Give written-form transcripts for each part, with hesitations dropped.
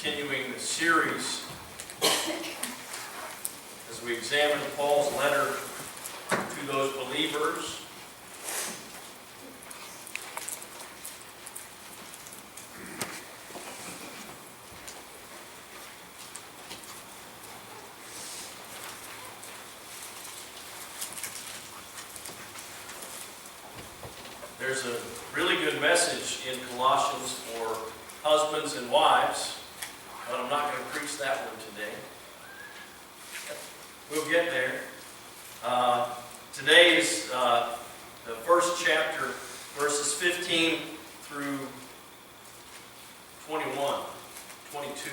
continuing the series as we examine Paul's letter to those believers. There's a really good message in Colossians for husbands and wives, but I'm not going to preach that one today. We'll get there. Today is the first chapter, verses 15 through 21, 22.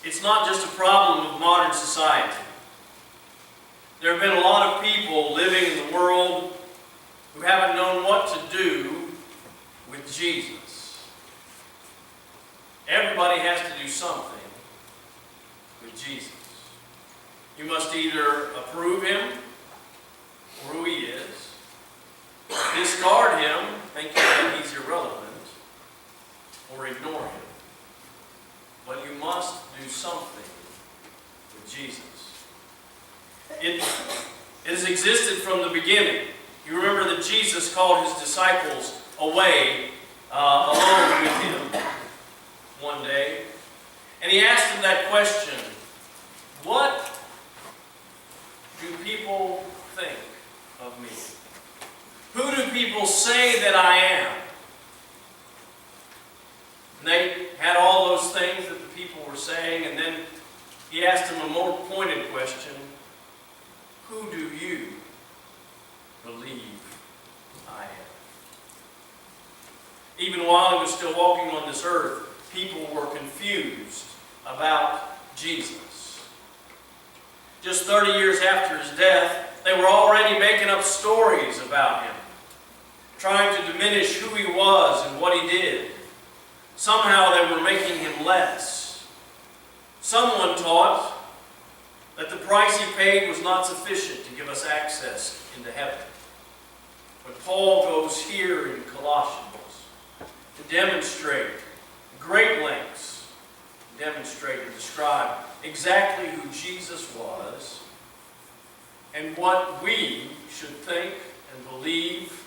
It's not just a problem of modern society. There have been a lot of people living in the world who haven't known what to do with Jesus. Everybody has to do something with Jesus. You must either approve him for who he is, discard him, thinking that he's irrelevant, or ignore him. But you must do something with Jesus. It has existed from the beginning. You remember that Jesus called his disciples away alone with him one day. And he asked them that question, what do people think of me? Who do people say that I am? And they had all those things that the people were saying, and then he asked them a more pointed question. Who do you believe I am? Even while he was still walking on this earth, people were confused about Jesus. Just 30 years after his death, they were already making up stories about him, trying to diminish who he was and what he did. Somehow they were making him less. Someone taught that the price he paid was not sufficient to give us access into heaven. But Paul goes here in Colossians to demonstrate great lengths, demonstrate and describe exactly who Jesus was and what we should think and believe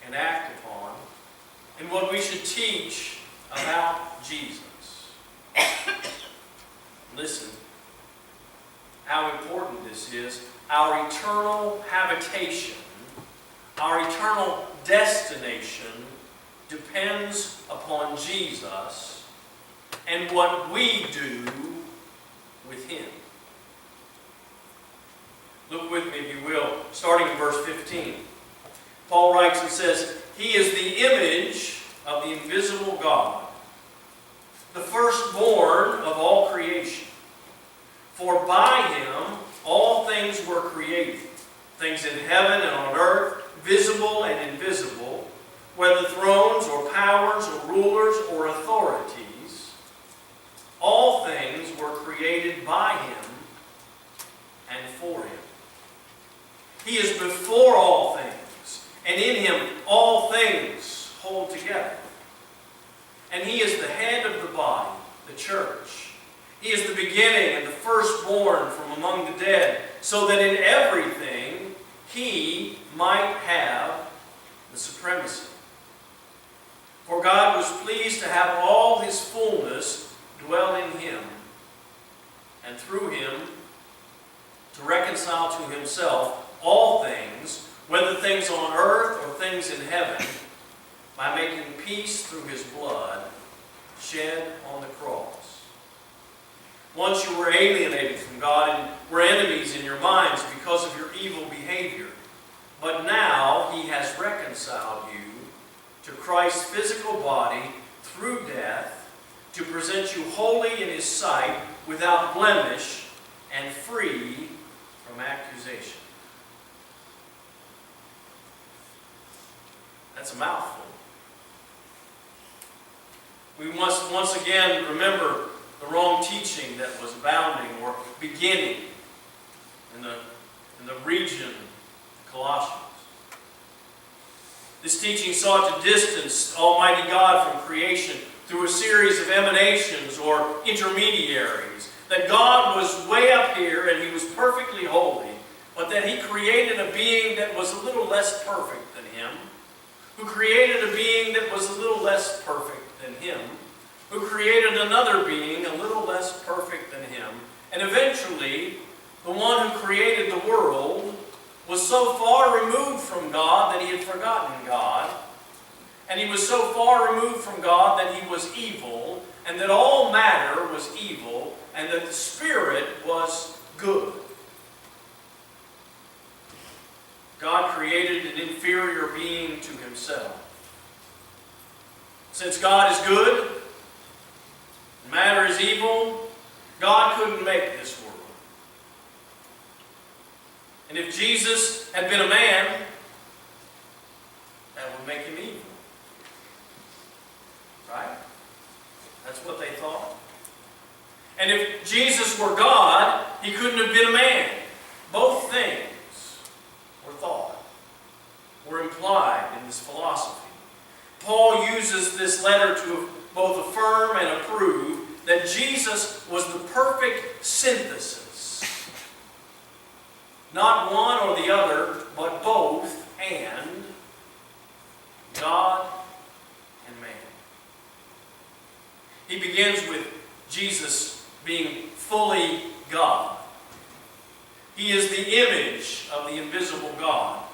and act upon, and what we should teach about Jesus. Listen. How important this is. Our eternal habitation, our eternal destination depends upon Jesus and what we do with him. Look with me, if you will, starting in verse 15. Paul writes and says, he is the image of the invisible God, the firstborn of all creation. For by him all things were created, things in heaven and on earth, visible and invisible, whether thrones or powers or rulers or authorities. All things were created by him and for him. He is before all things, and in him all things hold together. And he is the head of the body, the church. He is the beginning and the firstborn from among the dead, so that in everything he might have the supremacy. For God was pleased to have all his fullness dwell in him, and through him to reconcile to himself all things, whether things on earth or things in heaven, by making peace through his blood shed on the cross. Once you were alienated from God and were enemies in your minds because of your evil behavior. But now he has reconciled you to Christ's physical body through death to present you holy in his sight, without blemish and free from accusation. That's a mouthful. We must once again remember the wrong teaching that was abounding or beginning in the region of Colossians. This teaching sought to distance Almighty God from creation through a series of emanations or intermediaries. That God was way up here and He was perfectly holy, but that He created a being that was a little less perfect than Him, who created a being that was a little less perfect than Him, who created another being a little less perfect than Him, and eventually the one who created the world was so far removed from God that He had forgotten God, and He was so far removed from God that He was evil, and that all matter was evil, and that the Spirit was good. God created an inferior being to Himself. Since God is good, and matter is evil, God couldn't make this world. And if Jesus had been a man, that would make Him evil. Right? That's what they thought. And if Jesus were God, He couldn't have been a man. Both things were thought, were implied in this philosophy. Paul uses this letter to both affirm and approve that Jesus was the perfect synthesis. Not one or the other, but both, and God and man. He begins with Jesus being fully God. He is the image of the invisible God.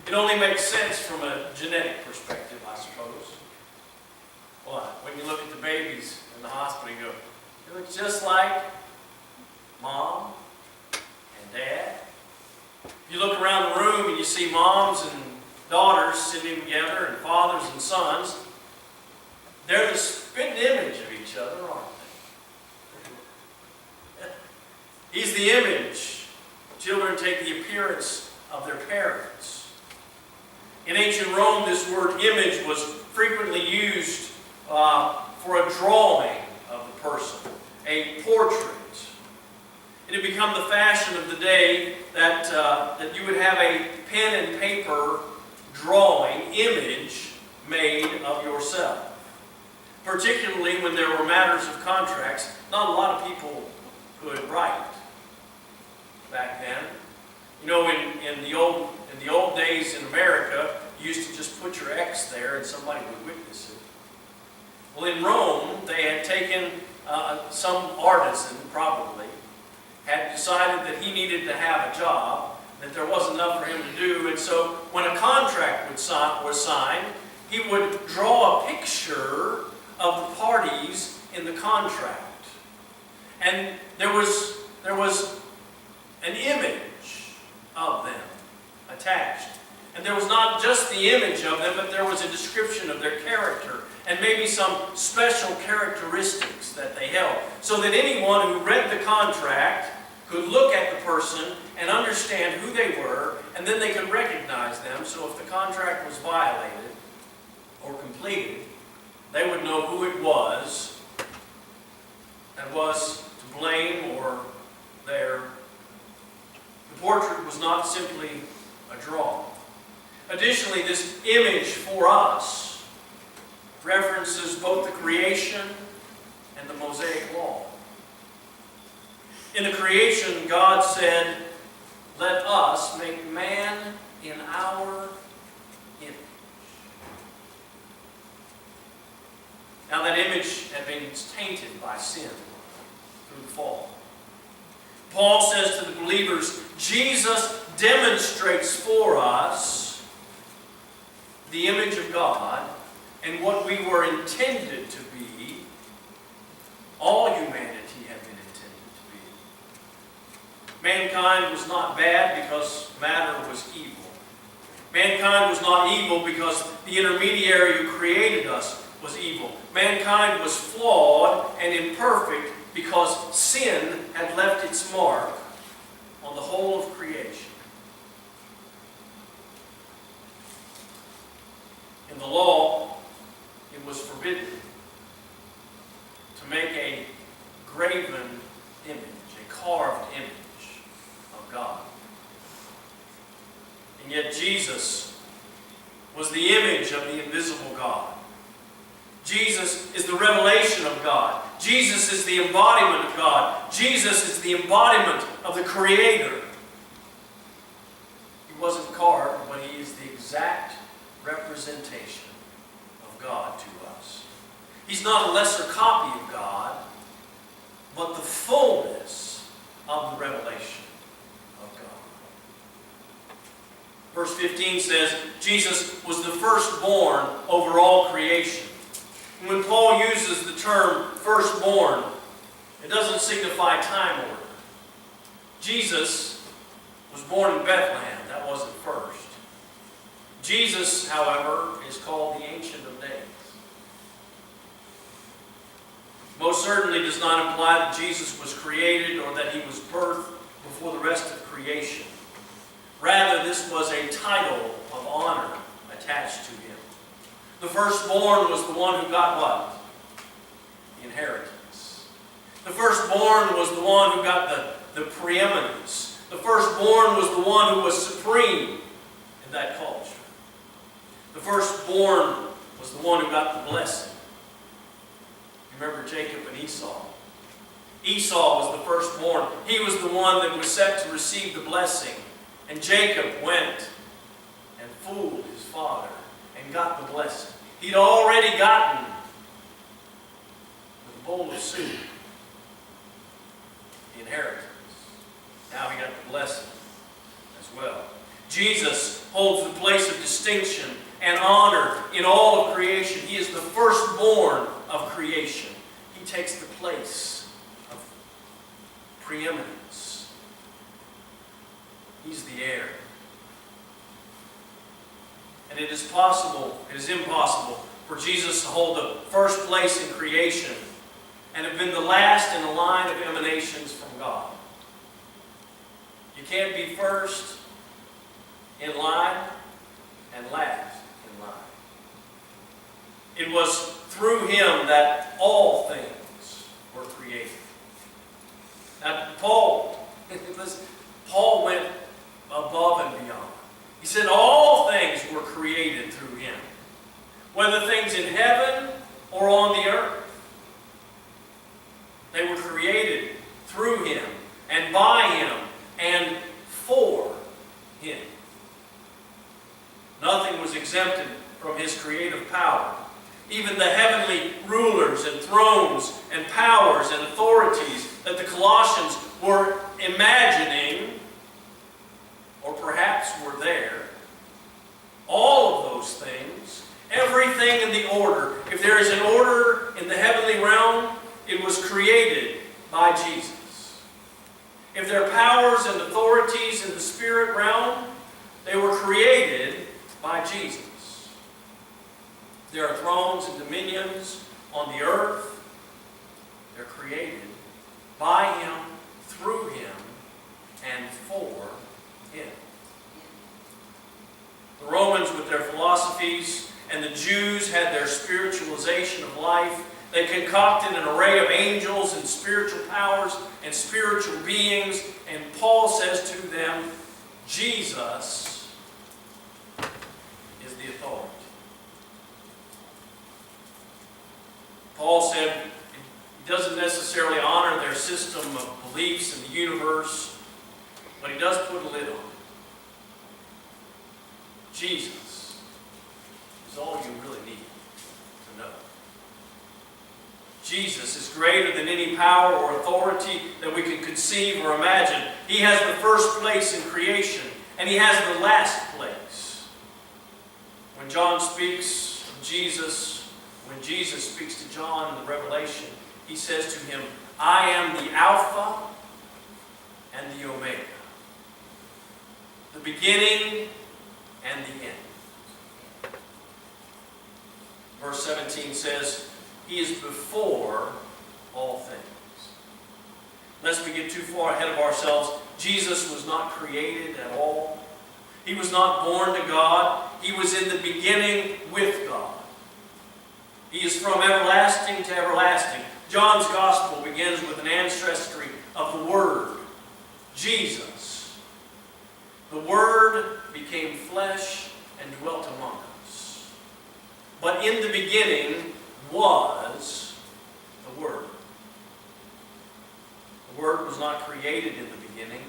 It only makes sense from a genetic perspective, I suppose. What? When you look at the babies in the hospital, you go, "They look just like Mom and Dad." If you look around the room and you see moms and daughters sitting together and fathers and sons, they're the spitting image of each other, aren't they? He's the image. Children take the appearance of their parents. In ancient Rome, this word image was frequently used for a drawing of the person, a portrait. It had become the fashion of the day that you would have a pen and paper drawing, image made of yourself. Particularly when there were matters of contracts, not a lot of people could write back then. You know, in the old days in America, you used to just put your X there and somebody would witness it. Well, in Rome, they had taken some artisan, probably, had decided that he needed to have a job, that there wasn't enough for him to do, and so when a contract was signed, he would draw a picture of the parties in the contract. And there was an image of them attached. And there was not just the image of them, but there was a description of their character and maybe some special characteristics that they held, so that anyone who read the contract could look at the person and understand who they were, and then they could recognize them. So if the contract was violated or completed, they would know who it was that was to blame or there. The portrait was not simply a drawing. Additionally, this image for us references both the creation and the Mosaic law. In the creation, God said, "Let us make man in our image." Now that image had been tainted by sin through the fall. Paul says to the believers, Jesus demonstrates for us the image of God and what we were intended to be. All humanity had been intended to be. Mankind was not bad because matter was evil. Mankind was not evil because the intermediary who created us was evil. Mankind was flawed and imperfect because sin had left its mark on the whole of creation. In the law, it was forbidden to make a graven image, a carved image of God. And yet Jesus was the image of the invisible God. Jesus is the revelation of God. Jesus is the embodiment of God. Jesus is the embodiment of the Creator. He wasn't carved, but He is the exact representation of God to us. He's not a lesser copy of God, but the fullness of the revelation of God. Verse 15 says, Jesus was the firstborn over all creation. When Paul uses the term firstborn, it doesn't signify time order. Jesus was born in Bethlehem. That wasn't first. Jesus, however, is called the Ancient of Days. Most certainly does not imply that Jesus was created or that He was birthed before the rest of creation. Rather, this was a title of honor attached to Him. The firstborn was the one who got what? The inheritance. The firstborn was the one who got the preeminence. The firstborn was the one who was supreme in that culture. The firstborn was the one who got the blessing. Remember Jacob and Esau? Esau was the firstborn. He was the one that was set to receive the blessing. And Jacob went and fooled his father and got the blessing. He'd already gotten the bowl of soup, the inheritance. Now he got the blessing as well. Jesus holds the place of distinction and honor in all of creation. He is the firstborn of creation. He takes the place of preeminence. He's the heir. And it is impossible for Jesus to hold the first place in creation and have been the last in a line of emanations from God. You can't be first in line and last in line. It was through Him that all things were created. Now, Paul went above and beyond. He said all things were created through Him, whether things in heaven or on the earth. They were created through Him and by Him and for Him. Nothing was exempted from His creative power. Even the heavenly rulers and thrones and powers and authorities that the Colossians were imagining, or perhaps were there, all of those things, everything in the order. If there is an order in the heavenly realm, it was created by Jesus. If there are powers and authorities in the spirit realm, they were created by Jesus. There are thrones and dominions on the earth. They're created by Him, through Him, and for Him. The Romans with their philosophies and the Jews had their spiritualization of life. They concocted an array of angels and spiritual powers and spiritual beings. And Paul says to them, Jesus is the authority. Paul said he doesn't necessarily honor their system of beliefs in the universe, but he does put a lid on it. Jesus is all you really need to know. Jesus is greater than any power or authority that we can conceive or imagine. He has the first place in creation, and He has the last place. When John speaks of Jesus, when Jesus speaks to John in the Revelation, he says to him, I am the Alpha and the Omega, the beginning and the end. Verse 17 says, He is before all things. Lest we get too far ahead of ourselves, Jesus was not created at all. He was not born to God. He was in the beginning with God. He is from everlasting to everlasting. John's Gospel begins with an ancestry of the Word, Jesus. The Word became flesh and dwelt among us. But in the beginning was the Word. The Word was not created in the beginning.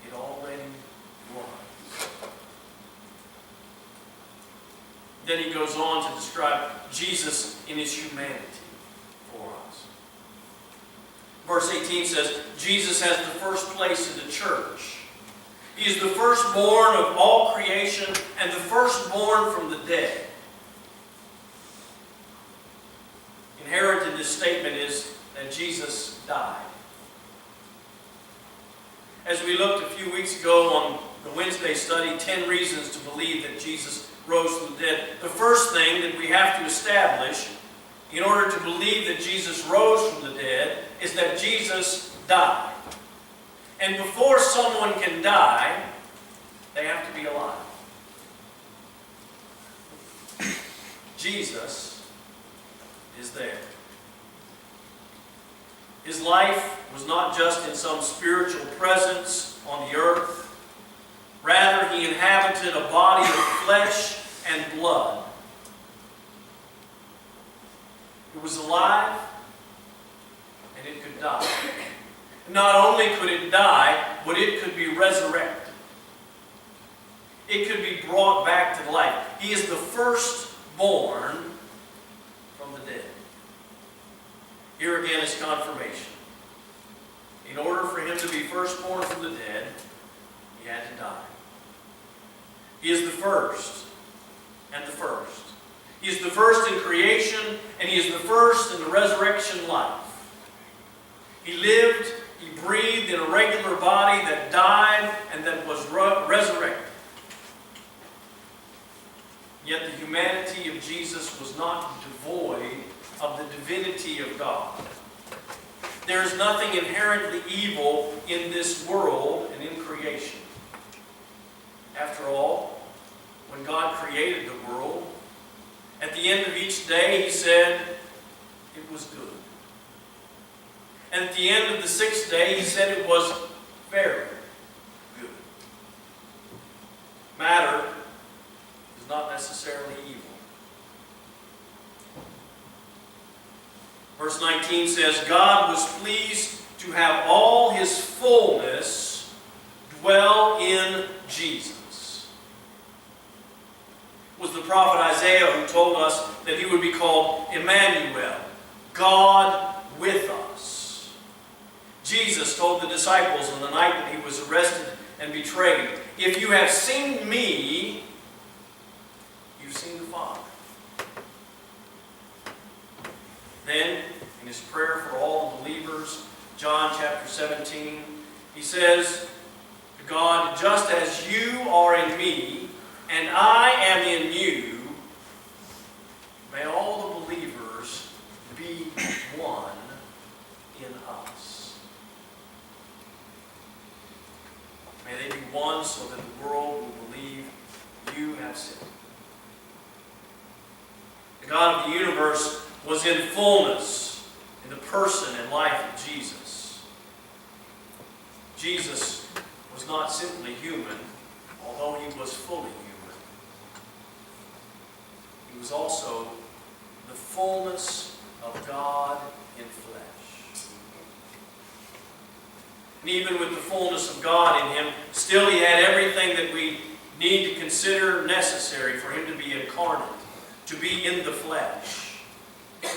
It already was. Then he goes on to describe Jesus in his humanity for us. Verse 18 says, Jesus has the first place in the church. He is the firstborn of all creation and the firstborn from the dead. Inherent in this statement is that Jesus died. As we looked a few weeks ago on the Wednesday study, 10 reasons to believe that Jesus rose from the dead. The first thing that we have to establish in order to believe that Jesus rose from the dead is that Jesus died. And before someone can die, they have to be alive. Jesus is there. His life was not just in some spiritual presence on the earth. Rather, he inhabited a body of flesh and blood. It was alive, and it could die. Not only could it die, but it could be resurrected. It could be brought back to life. He is the firstborn from the dead. Here again is confirmation. In order for him to be firstborn from the dead, he had to die. He is the first and the first. He is the first in creation, and he is the first in the resurrection life. He lived, he breathed in a regular body that died and that was resurrected. Yet the humanity of Jesus was not devoid of the divinity of God. There is nothing inherently evil in this world and in creation. After all, when God created the world, at the end of each day he said, it was good. And at the end of the sixth day he said it was very good. Matter is not necessarily evil. Verse 19 says, God was pleased to have all his fullness dwell in Jesus. It was the prophet Isaiah who told us that he would be called Emmanuel, God with us. Jesus told the disciples on the night that he was arrested and betrayed, if you have seen me, you've seen the Father. Then, in his prayer for all believers, John chapter 17, he says to God, just as you are in me, and I am in you, may all the believers be one in us. May they be one so that the world will believe you have sent me. The God of the universe was in fullness in the person and life of Jesus. Jesus was not simply human, although he was fully human. He was also the fullness of God in flesh. And even with the fullness of God in him, still he had everything that we need to consider necessary for him to be incarnate, to be in the flesh.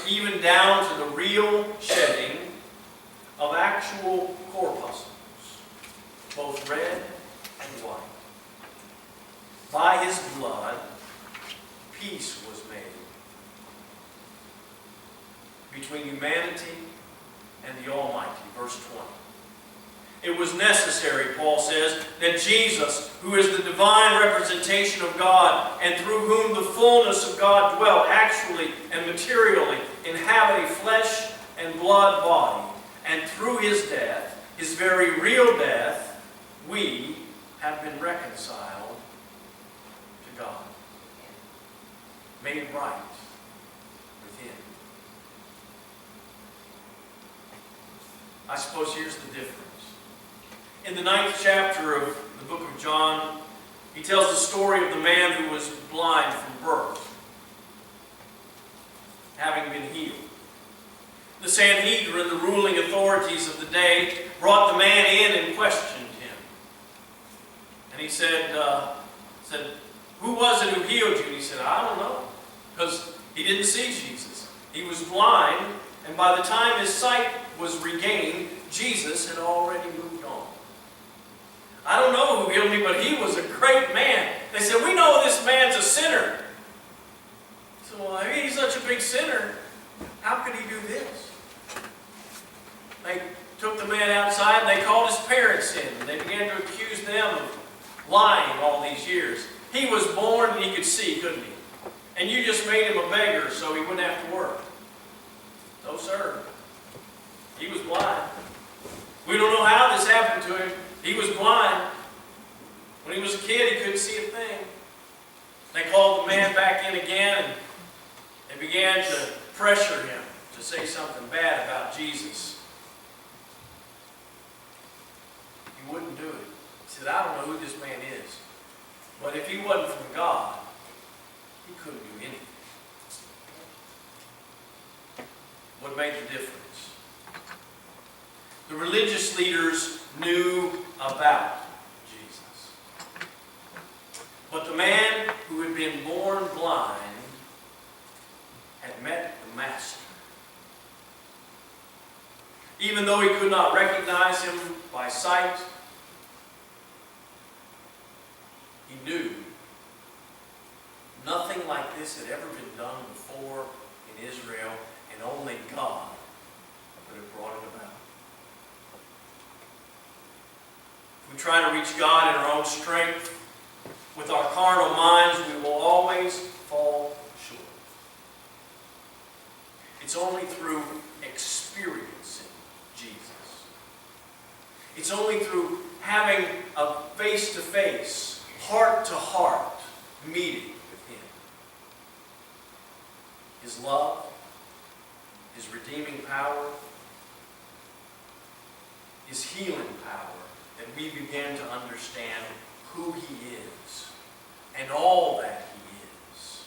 Even down to the real shedding of actual corpuscles, both red and white. By his blood, peace was made between humanity and the Almighty. Verse 20. It was necessary, Paul says, that Jesus, who is the divine representation of God and through whom the fullness of God dwelt actually and materially, inhabit a flesh and blood body. And through his death, his very real death, we have been reconciled to God. Made right with him. I suppose here's the difference. In the 9th chapter of the book of John, He tells the story of the man who was blind from birth, having been healed. The Sanhedrin, the ruling authorities of the day, brought the man in and questioned him. And he said, "Who was it who healed you?" And he said, "I don't know." Because he didn't see Jesus. He was blind, and by the time his sight was regained, Jesus had already moved on. "I don't know who healed me, but he was a great man." They said, "We know this man's a sinner." So, well, he's such a big sinner. How could he do this? They took the man outside and they called his parents in. And they began to accuse them of lying all these years. He was born and he could see, couldn't he? And you just made him a beggar so he wouldn't have to work. No, sir. He was blind. We don't know how this happened to him. He was blind. When he was a kid, he couldn't see a thing. They called the man back in again and they began to pressure him to say something bad about Jesus. He wouldn't do it. He said, "I don't know who this man is, but if he wasn't from God, he couldn't do anything." What made the difference? The religious leaders knew about Jesus. But the man who had been born blind had met the Master. Even though he could not recognize him by sight, he knew nothing like this had ever been done before in Israel, and only God would have brought it about. If we try to reach God in our own strength, with our carnal minds, we will always fall short. It's only through experiencing Jesus. It's only through having a face-to-face, heart-to-heart meeting with Him. His love, His redeeming power, His healing power, that we begin to understand who He is and all that He is.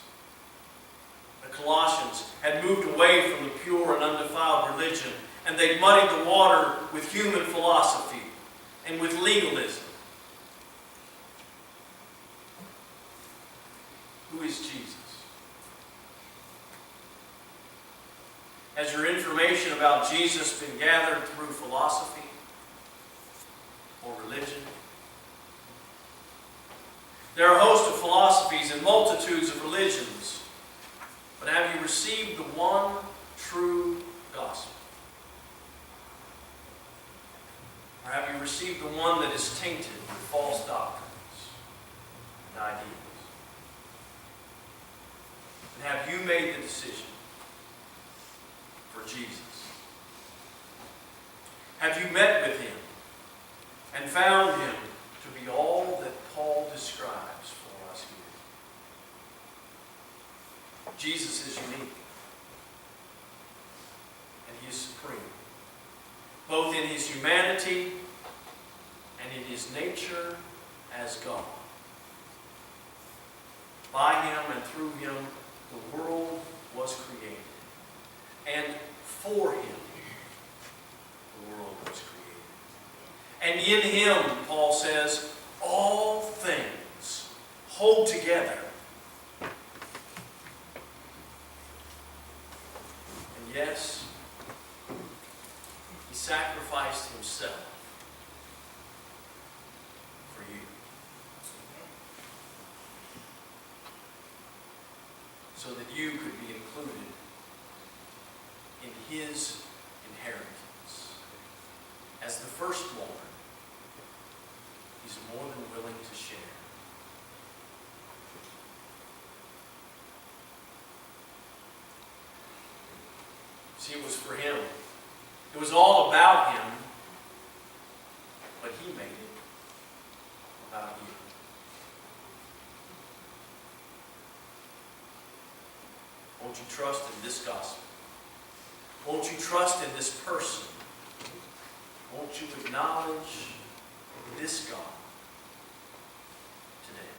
The Colossians had moved away from the pure and undefiled religion, and they muddied the water with human philosophy and with legalism. Who is Jesus? Has your information about Jesus been gathered through philosophy or religion? There are a host of philosophies and multitudes of religions, but have you received the one true gospel? Or have you received the one that is tainted with false doctrines and ideas? And have you made the decision for Jesus? Have you met with Him and found Him to be all that Paul describes for us here? Jesus is unique, and He is supreme, both in His humanity and in His nature as God. By Him and through Him, the world was created, and for Him, the world was created. And in Him, Paul says, all things hold together. And yes, He sacrificed Himself for you, so that you could be included in His inheritance. As the firstborn, He's more than willing to share. See, it was for Him. It was all about Him, but He made it about you. Won't you trust in this gospel? Won't you trust in this person? Won't you acknowledge this God